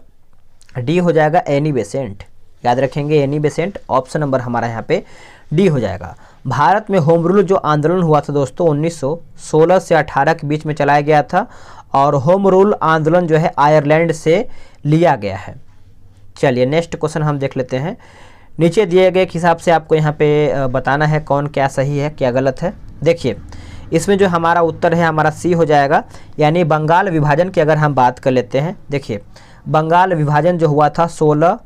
डी हो जाएगा एनी बेसेंट। याद रखेंगे, एनी बेसेंट ऑप्शन नंबर हमारा यहाँ पे डी हो जाएगा। भारत में होम रूल जो आंदोलन हुआ था दोस्तों 1916 से 18 के बीच में चलाया गया था और होम रूल आंदोलन जो है आयरलैंड से लिया गया है। चलिए नेक्स्ट क्वेश्चन हम देख लेते हैं। नीचे दिए गए हिसाब से आपको यहाँ पे बताना है कौन क्या सही है क्या गलत है। देखिए, इसमें जो हमारा उत्तर है हमारा सी हो जाएगा, यानी बंगाल विभाजन की अगर हम बात कर लेते हैं। देखिए, बंगाल विभाजन जो हुआ था 16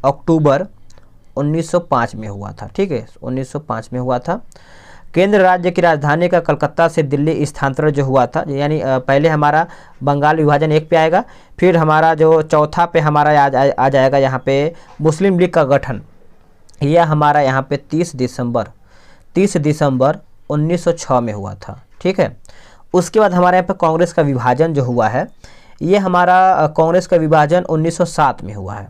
अक्टूबर 1905 में हुआ था, ठीक है, 1905 में हुआ था। केंद्र राज्य की राजधानी का कलकत्ता से दिल्ली स्थानांतरण जो हुआ था, यानी पहले हमारा बंगाल विभाजन 1 पे आएगा, फिर हमारा जो चौथा पे हमारा आ जाएगा यहाँ पे मुस्लिम लीग का गठन। यह हमारा यहाँ पे 30 दिसंबर 1906 में हुआ था, ठीक है। उसके बाद हमारे यहाँ पे कांग्रेस का विभाजन जो हुआ है, ये हमारा कांग्रेस का विभाजन 1907 में हुआ है,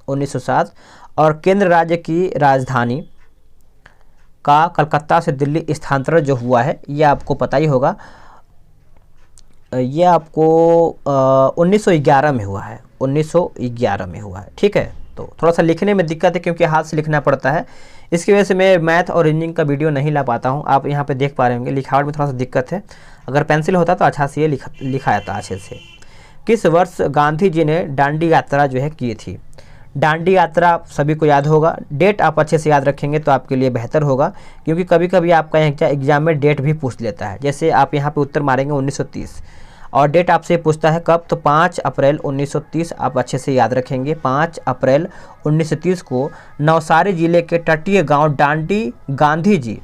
1907। और केंद्र राज्य की राजधानी का कलकत्ता से दिल्ली स्थानांतरण जो हुआ है, ये आपको पता ही होगा, ये आपको 1911 में हुआ है, 1911 में हुआ है, ठीक है। तो थोड़ा सा लिखने में दिक्कत है क्योंकि हाथ से लिखना पड़ता है, इसकी वजह से मैं मैथ और इंजीनियरिंग का वीडियो नहीं ला पाता हूँ। आप यहाँ पे देख पा रहे होंगे लिखावट में थोड़ा सा दिक्कत है, अगर पेंसिल होता तो अच्छा से ये लिखा जाता अच्छे से। किस वर्ष गांधी जी ने दांडी यात्रा जो है की थी? दांडी यात्रा सभी को याद होगा, डेट आप अच्छे से याद रखेंगे तो आपके लिए बेहतर होगा, क्योंकि कभी कभी आपका एग्जाम में डेट भी पूछ लेता है। जैसे आप यहाँ पे उत्तर मारेंगे 1930 और डेट आपसे पूछता है कब, तो 5 अप्रैल 1930 आप अच्छे से याद रखेंगे। 5 अप्रैल 1930 को नवसारी जिले के तटीय गांव दांडी गांधी जी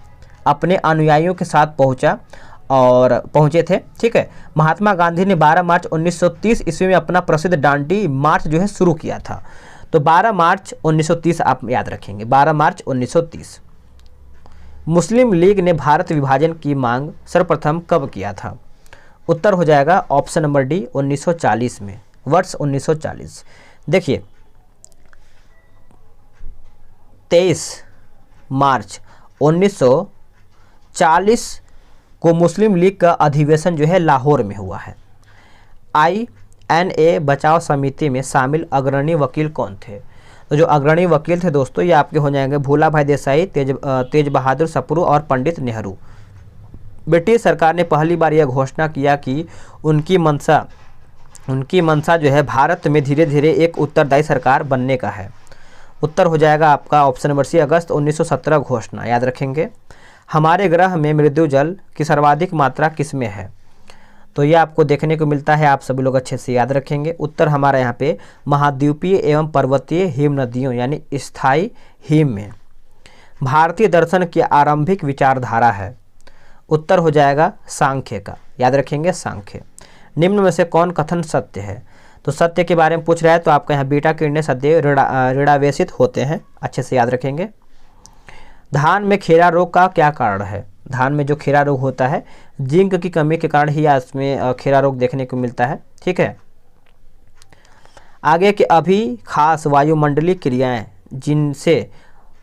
अपने अनुयायियों के साथ पहुंचे थे, ठीक है। महात्मा गांधी ने 12 मार्च 1930 ईस्वी में अपना प्रसिद्ध दांडी मार्च जो है शुरू किया था। तो 12 मार्च 1930 आप याद रखेंगे, 12 मार्च 1930। मुस्लिम लीग ने भारत विभाजन की मांग सर्वप्रथम कब किया था? उत्तर हो जाएगा ऑप्शन नंबर डी 1940 में, वर्ष 1940। देखिए, 23 मार्च 1940 को मुस्लिम लीग का अधिवेशन जो है लाहौर में हुआ है। INA बचाव समिति में शामिल अग्रणी वकील कौन थे? तो जो अग्रणी वकील थे दोस्तों ये आपके हो जाएंगे भोला भाई देसाई, तेज बहादुर सप्रू और पंडित नेहरू। ब्रिटिश सरकार ने पहली बार यह घोषणा किया कि उनकी मंशा जो है भारत में धीरे धीरे एक उत्तरदायी सरकार बनने का है। उत्तर हो जाएगा आपका ऑप्शन नंबर सी, अगस्त 1917 घोषणा, याद रखेंगे। हमारे ग्रह में मृत्यु जल की सर्वाधिक मात्रा किसमें है? तो ये आपको देखने को मिलता है, आप सभी लोग अच्छे से याद रखेंगे। उत्तर हमारा यहाँ पे महाद्वीपीय एवं पर्वतीय हिम नदियों यानी स्थायी हिम में। भारतीय दर्शन की आरंभिक विचारधारा है। उत्तर हो जाएगा सांख्य का, याद रखेंगे सांख्य। निम्न में से कौन कथन सत्य है? तो सत्य के बारे में पूछ रहा है तो आपका यहाँ बीटा किरणें सदैव ऋणावेशित होते हैं, अच्छे से याद रखेंगे। धान में खीरा रोग का क्या कारण है? धान में जो खीरा रोग होता है जिंक की कमी के कारण ही इसमें खीरा रोग देखने को मिलता है, ठीक है। आगे के अभी खास वायुमंडलीय क्रियाएं जिनसे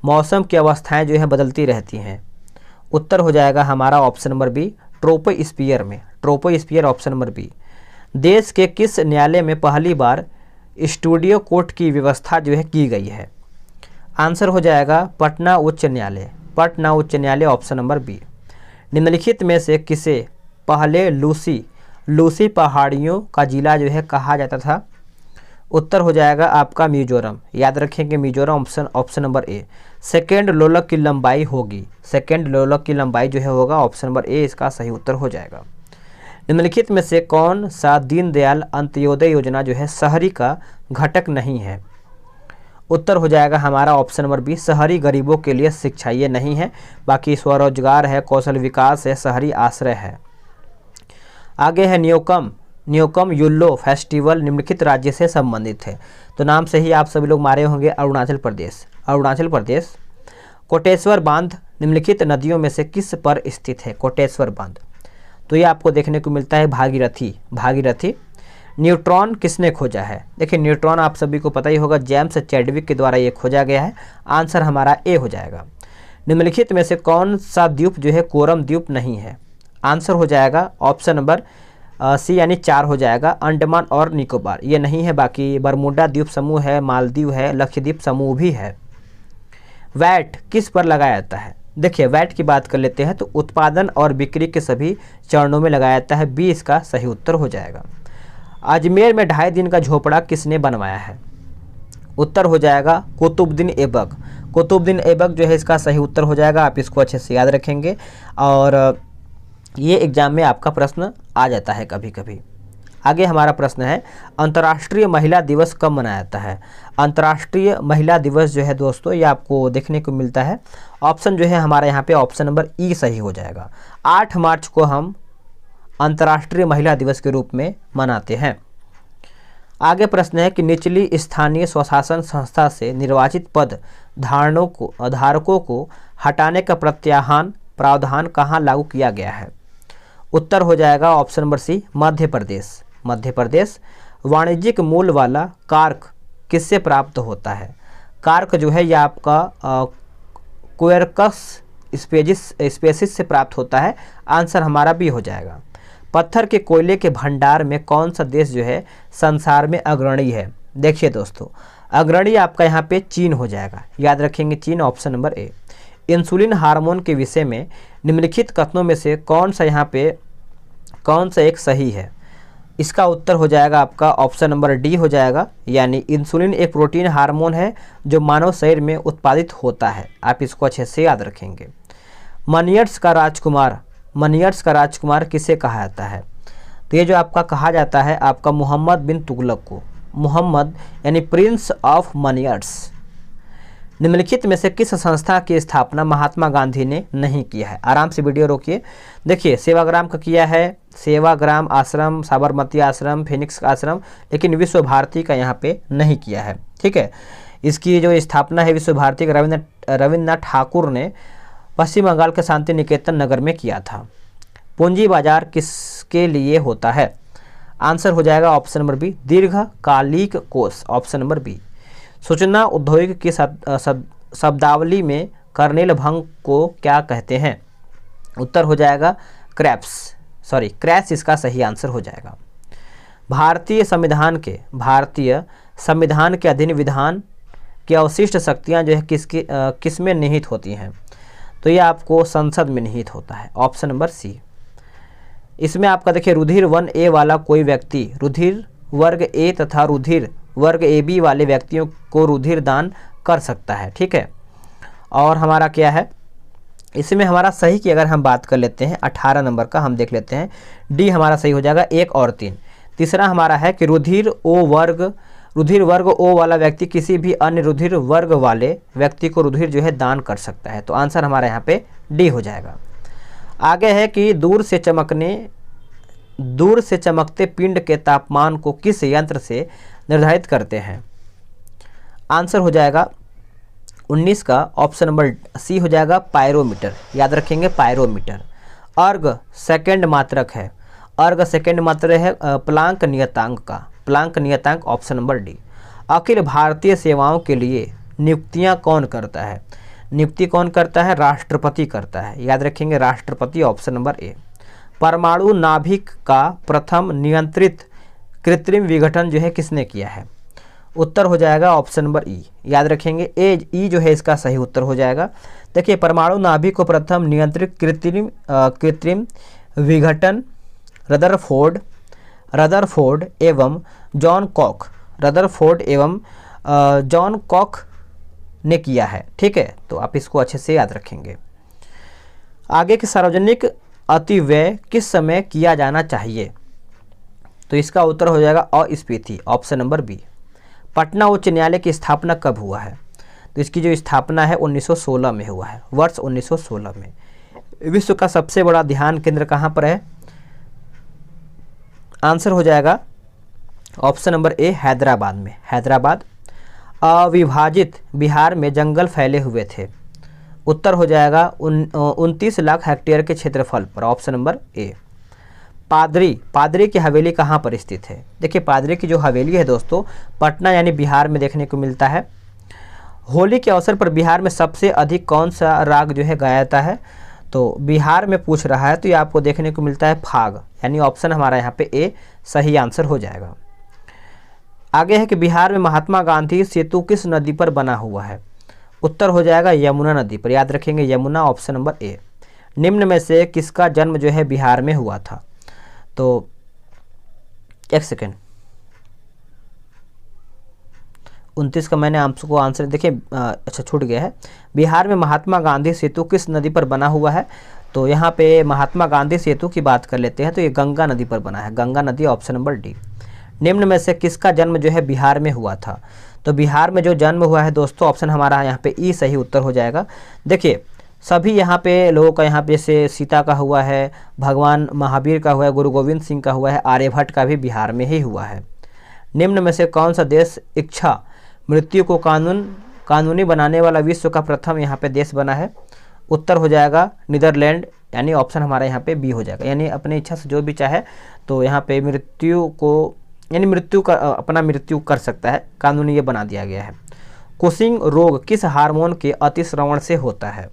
मौसम की अवस्थाएं जो है बदलती रहती हैं। उत्तर हो जाएगा हमारा ऑप्शन नंबर बी, ट्रोपोस्फीयर में, ट्रोपोस्फीयर ऑप्शन नंबर बी। देश के किस न्यायालय में पहली बार स्टूडियो कोर्ट की व्यवस्था जो है की गई है? आंसर हो जाएगा पटना उच्च न्यायालय, पटना उच्च न्यायालय ऑप्शन नंबर बी। निम्नलिखित में से किसे पहले लूसी पहाड़ियों का जिला जो है कहा जाता था? उत्तर हो जाएगा आपका मिजोरम, याद रखेंगे Mizoram option number A. Second लोलक की लंबाई होगी, सेकेंड लोलक की लंबाई जो है होगा ऑप्शन नंबर ए, इसका सही उत्तर हो जाएगा। निम्नलिखित में से कौन सा दीनदयाल अंत्योदय योजना जो है शहरी का घटक नहीं है? उत्तर हो जाएगा हमारा ऑप्शन नंबर बी, शहरी गरीबों के लिए शिक्षा, ये नहीं है। बाकी स्वरोजगार है, कौशल विकास है, शहरी आश्रय है। आगे है न्योकम युल्लो फेस्टिवल निम्नलिखित राज्य से संबंधित है। तो नाम से ही आप सभी लोग मारे होंगे, अरुणाचल प्रदेश, अरुणाचल प्रदेश। कोटेश्वर बांध निम्नलिखित नदियों में से किस पर स्थित है? कोटेश्वर बांध, तो ये आपको देखने को मिलता है भागीरथी। न्यूट्रॉन किसने खोजा है? देखिए न्यूट्रॉन आप सभी को पता ही होगा, जेम्स चैडविक के द्वारा ये खोजा गया है। आंसर हमारा ए हो जाएगा। निम्नलिखित में से कौन सा द्वीप जो है कोरम द्वीप नहीं है? आंसर हो जाएगा ऑप्शन नंबर सी यानी 4 हो जाएगा, अंडमान और निकोबार, ये नहीं है। बाकी बरमुडा द्वीप समूह है, मालदीव है, लक्षद्वीप समूह भी है। वैट किस पर लगाया जाता है? देखिए वैट की बात कर लेते हैं तो उत्पादन और बिक्री के सभी चरणों में लगाया जाता है, बी इसका सही उत्तर हो जाएगा। अजमेर में 2.5 दिन का झोपड़ा किसने बनवाया है? उत्तर हो जाएगा कुतुबुद्दीन ऐबक, कुतुबुद्दीन ऐबक जो है इसका सही उत्तर हो जाएगा। आप इसको अच्छे से याद रखेंगे और ये एग्जाम में आपका प्रश्न आ जाता है कभी कभी। आगे हमारा प्रश्न है अंतर्राष्ट्रीय महिला दिवस कब मनाया जाता है? अंतर्राष्ट्रीय महिला दिवस जो है दोस्तों ये आपको देखने को मिलता है, ऑप्शन जो है हमारा यहाँ पे ऑप्शन नंबर ई सही हो जाएगा। 8 मार्च को हम अंतर्राष्ट्रीय महिला दिवस के रूप में मनाते हैं। आगे प्रश्न है कि निचली स्थानीय स्वशासन संस्था से निर्वाचित पद धारकों को हटाने का प्रावधान कहाँ लागू किया गया है? उत्तर हो जाएगा option number C, Madhya Pradesh. वाणिज्यिक मूल वाला कार्क किससे प्राप्त होता है? कार्क जो है यह आपका क्वेरकस स्पेसिस से प्राप्त होता है। आंसर हमारा भी हो जाएगा। पत्थर के कोयले के भंडार में कौन सा देश जो है संसार में अग्रणी है? देखिए दोस्तों अग्रणी आपका यहाँ पे चीन हो जाएगा, याद रखेंगे चीन ऑप्शन नंबर ए। इंसुलिन हार्मोन के विषय में निम्नलिखित कथनों में से कौन सा एक सही है? इसका उत्तर हो जाएगा आपका ऑप्शन नंबर डी हो जाएगा, यानी इंसुलिन एक प्रोटीन हार्मोन है जो मानव शरीर में उत्पादित होता है। आप इसको अच्छे से याद रखेंगे। मनियर्स का राजकुमार किसे कहा जाता है? तो ये जो आपका कहा जाता है आपका मोहम्मद बिन तुगलक को, मोहम्मद यानी प्रिंस ऑफ मनियर्स। निम्नलिखित में से किस संस्था की स्थापना महात्मा गांधी ने नहीं किया है? आराम से वीडियो रोकिए। देखिए सेवाग्राम का किया है, सेवाग्राम आश्रम, साबरमती आश्रम, फिनिक्स आश्रम, लेकिन विश्व भारती का यहाँ पे नहीं किया है, ठीक है। इसकी जो स्थापना है विश्व भारती का रविन्द्रनाथ ठाकुर ने पश्चिम बंगाल के शांति निकेतन नगर में किया था। पूंजी बाजार किसके लिए होता है? आंसर हो जाएगा ऑप्शन नंबर बी, दीर्घकालिक कोष, ऑप्शन नंबर बी। सूचना उद्योग की शब्दावली में कर्नेल भंग को क्या कहते हैं? उत्तर हो जाएगा क्रैश इसका सही आंसर हो जाएगा। भारतीय संविधान के अधीन विधान की अवशिष्ट शक्तियाँ जो है किस में निहित होती हैं? तो ये आपको संसद में निहित होता है, ऑप्शन नंबर सी। इसमें आपका देखिए रुधिर 1A वाला कोई व्यक्ति रुधिर वर्ग ए तथा रुधिर वर्ग AB वाले व्यक्तियों को रुधिर दान कर सकता है, ठीक है। और हमारा क्या है इसमें हमारा सही की अगर हम बात कर लेते हैं 18 नंबर का हम देख लेते हैं, डी हमारा सही हो जाएगा 1 और 3। तीसरा हमारा है कि रुधिर वर्ग ओ वाला व्यक्ति किसी भी अन्य रुधिर वर्ग वाले व्यक्ति को रुधिर जो है दान कर सकता है, तो आंसर हमारा यहाँ पे डी हो जाएगा। आगे है कि दूर से चमकते पिंड के तापमान को किस यंत्र से निर्धारित करते हैं? आंसर हो जाएगा 19 का ऑप्शन नंबर सी हो जाएगा पायरोमीटर, याद रखेंगे पायरोमीटर। अर्घ सेकंड मात्रक है, प्लांक नियतांक option number D. Akhil Bharatiya सेवाओं के लिए नियुक्तियां कौन करता है? नियुक्ति कौन करता है? राष्ट्रपति करता है, याद रखेंगे राष्ट्रपति, ऑप्शन नंबर ए। परमाणु नाभिक का प्रथम नियंत्रित कृत्रिम विघटन जो है किसने किया है? उत्तर हो जाएगा ऑप्शन नंबर ई, याद रखेंगे ई जो है इसका सही उत्तर हो जाएगा। देखिए परमाणु नाभिक को प्रथम नियंत्रित कृत्रिम विघटन रदरफोर्ड एवं जॉन कॉक ने किया है, ठीक है। तो आप इसको अच्छे से याद रखेंगे। आगे के सार्वजनिक अतिव्यय किस समय किया जाना चाहिए? तो इसका उत्तर हो जाएगा अस्फीति, ऑप्शन नंबर बी। पटना उच्च न्यायालय की स्थापना कब हुआ है? तो इसकी जो स्थापना है 1916 में हुआ है, वर्ष 1916 में। विश्व का सबसे बड़ा ध्यान केंद्र कहाँ पर है? आंसर हो जाएगा ऑप्शन नंबर ए हैदराबाद में, हैदराबाद। अविभाजित बिहार में जंगल फैले हुए थे, उत्तर हो जाएगा 29 लाख हेक्टेयर के क्षेत्रफल पर, ऑप्शन नंबर ए। पादरी की हवेली कहाँ पर स्थित है? देखिए पादरी की जो हवेली है दोस्तों पटना यानी बिहार में देखने को मिलता है। होली के अवसर पर बिहार में सबसे अधिक कौन सा राग जो है गाया जाता है? तो बिहार में पूछ रहा है तो ये आपको देखने को मिलता है फाग, यानी ऑप्शन हमारा यहाँ पे ए सही आंसर हो जाएगा। आगे है कि बिहार में महात्मा गांधी सेतु किस नदी पर बना हुआ है? उत्तर हो जाएगा यमुना नदी पर, याद रखेंगे यमुना, ऑप्शन नंबर ए। निम्न में से किसका जन्म जो है बिहार में हुआ था? तो एक सेकेंड, 29 का मैंने आपको आंसर देखिए अच्छा छूट गया है। बिहार में महात्मा गांधी सेतु किस नदी पर बना हुआ है? तो यहाँ पे महात्मा गांधी सेतु की बात कर लेते हैं तो ये गंगा नदी पर बना है, गंगा नदी, ऑप्शन नंबर डी। निम्न में से किसका जन्म जो है बिहार में हुआ था? तो बिहार में जो जन्म हुआ है दोस्तों ऑप्शन हमारा यहाँ पे ई सही उत्तर हो जाएगा। देखिए सभी यहाँ पे लोगों का यहाँ पे जैसे सीता का हुआ है, भगवान महावीर का हुआ है, गुरु गोविंद सिंह का हुआ है, आर्यभट्ट का भी बिहार में ही हुआ है। निम्न में से कौन सा देश इच्छा मृत्यु को कानूनी बनाने वाला विश्व का प्रथम यहाँ पे देश बना है? उत्तर हो जाएगा नीदरलैंड, यानी ऑप्शन हमारा यहाँ पे बी हो जाएगा। यानी अपनी इच्छा से जो भी चाहे तो यहाँ पे मृत्यु को यानी अपना मृत्यु कर सकता है, कानूनी ये बना दिया गया है। कुशिंग रोग किस हार्मोन के अतिस्रवण से होता है?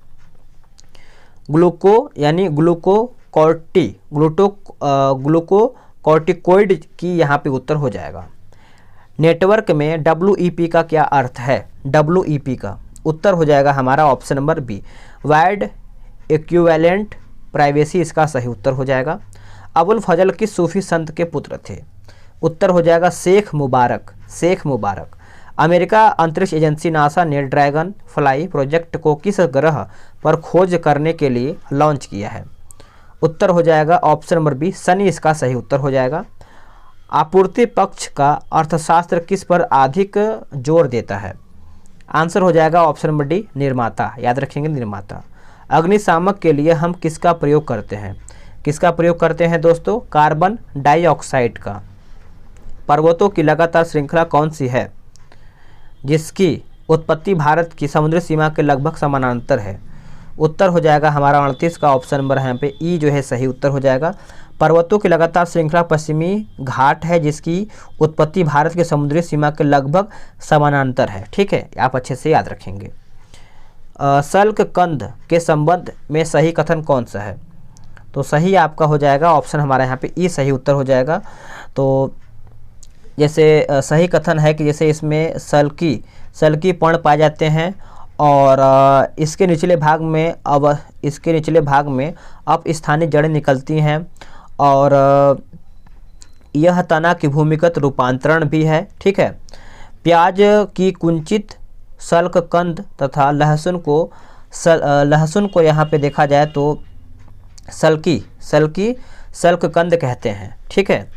ग्लूकोकॉर्टिकोइड की यहाँ पे उत्तर हो जाएगा। नेटवर्क में WEP का क्या अर्थ है? WEP का उत्तर हो जाएगा हमारा option number B, wide equivalent privacy, इसका सही उत्तर हो जाएगा। अबुल फजल किस सूफी संत के पुत्र थे? उत्तर हो जाएगा शेख मुबारक। अमेरिका अंतरिक्ष एजेंसी नासा ने ड्रैगन फ्लाई प्रोजेक्ट को किस ग्रह पर खोज करने के लिए लॉन्च किया है? उत्तर हो जाएगा ऑप्शन नंबर बी, शनि, इसका सही उत्तर हो जाएगा। आपूर्ति पक्ष का अर्थशास्त्र किस पर अधिक जोर देता है? आंसर हो जाएगा ऑप्शन नंबर डी, निर्माता, याद रखेंगे निर्माता। अग्निशामक के लिए हम किसका प्रयोग करते हैं? किसका प्रयोग करते हैं दोस्तों? कार्बन डाइऑक्साइड का। पर्वतों की लगातार श्रृंखला कौन सी है जिसकी उत्पत्ति भारत की समुद्री सीमा के लगभग समानांतर है? उत्तर हो जाएगा हमारा 38 का ऑप्शन नंबर यहाँ पे ई जो है सही उत्तर हो जाएगा। पर्वतों की लगातार श्रृंखला पश्चिमी घाट है जिसकी उत्पत्ति भारत के समुद्री सीमा के लगभग समानांतर है, ठीक है, आप अच्छे से याद रखेंगे। सल्क कंद के संबंध में सही कथन कौन सा है? तो सही आपका हो जाएगा ऑप्शन हमारा यहाँ पे ई सही उत्तर हो जाएगा। तो जैसे सही कथन है कि जैसे इसमें सल्की पर्ण पाए जाते हैं और इसके निचले भाग में अब स्थानीय जड़ें निकलती हैं और यह तना की भूमिगत रूपांतरण भी है। ठीक है। प्याज की कुंचित सल्क कंद तथा लहसुन को यहाँ पे देखा जाए तो सल्क कंद कहते हैं। ठीक है।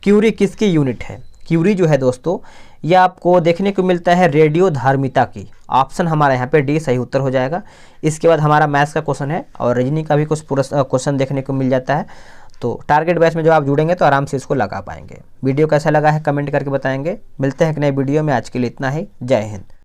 क्यूरी किसकी यूनिट है? क्यूरी जो है दोस्तों यह आपको देखने को मिलता है रेडियोधर्मिता की। ऑप्शन हमारा यहाँ पे डी सही उत्तर हो जाएगा। इसके बाद हमारा मैथ्स का क्वेश्चन है और रीजनिंग का भी कुछ क्वेश्चन देखने को मिल जाता है। तो टारगेट बैच में जब आप जुड़ेंगे तो आराम से इसको लगा पाएंगे। वीडियो कैसा लगा है कमेंट करके बताएंगे। मिलते हैं एक नए वीडियो में, आज के लिए इतना ही। जय हिंद।